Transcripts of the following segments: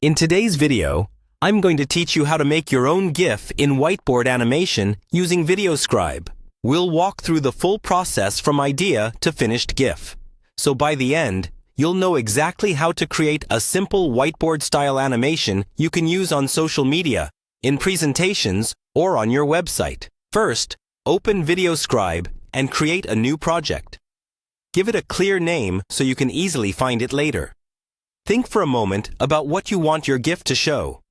In today's video, I'm going to teach you how to make your own GIF in whiteboard animation using videoscribe. We'll walk through the full process from idea to finished GIF. So by the end, you'll know exactly how to create a simple whiteboard-style animation you can use on social media, in presentations, or on your website. First, open videoscribe and create a new project. Give it a clear name so you can easily find it later. Think for a moment about what you want your GIF to show.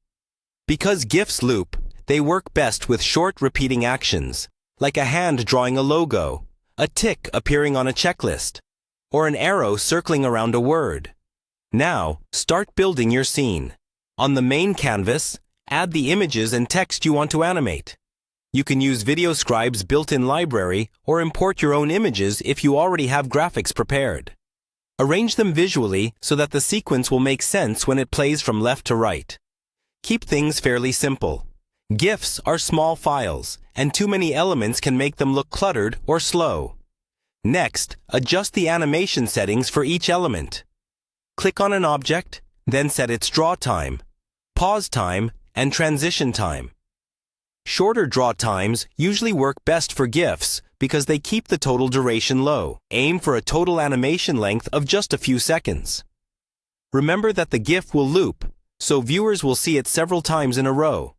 Because GIFs loop, they work best with short repeating actions, like a hand drawing a logo, a tick appearing on a checklist, or an arrow circling around a word. Now, start building your scene. On the main canvas, add the images and text you want to animate. You can use videoscribe's built-in library or import your own images if you already have graphics prepared. Arrange them visually so that the sequence will make sense when it plays from left to right. Keep things fairly simple. GIFs are small files, and too many elements can make them look cluttered or slow. Next, adjust the animation settings for each element. Click on an object, then set its draw time, pause time, and transition time. Shorter draw times usually work best for GIFs because they keep the total duration low. Aim for a total animation length of just a few seconds. Remember that the GIF will loop, so viewers will see it several times in a row.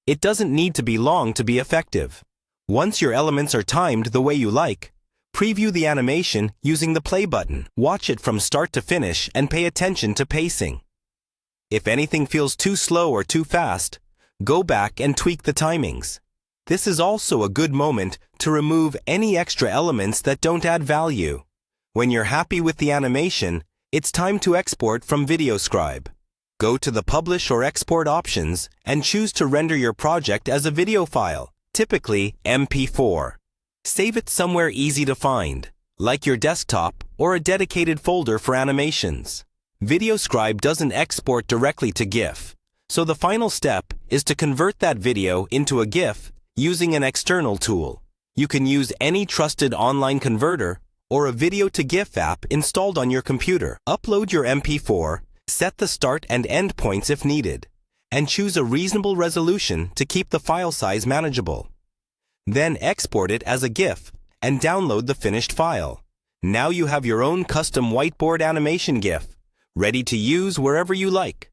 It doesn't need to be long to be effective. Once your elements are timed the way you like, preview the animation using the play button. Watch it from start to finish and pay attention to pacing. If anything feels too slow or too fast, go back and tweak the timings. This is also a good moment to remove any extra elements that don't add value. When you're happy with the animation, it's time to export from videoscribe. Go to the Publish or Export options and choose to render your project as a video file, typically MP4. Save it somewhere easy to find, like your desktop or a dedicated folder for animations. Videoscribe doesn't export directly to GIF, so the final step is to convert that video into a GIF using an external tool. You can use any trusted online converter or a video-to-GIF app installed on your computer. Upload your MP4, set the start and end points if needed, and choose a reasonable resolution to keep the file size manageable. Then export it as a GIF and download the finished file. Now you have your own custom whiteboard animation GIF, ready to use wherever you like.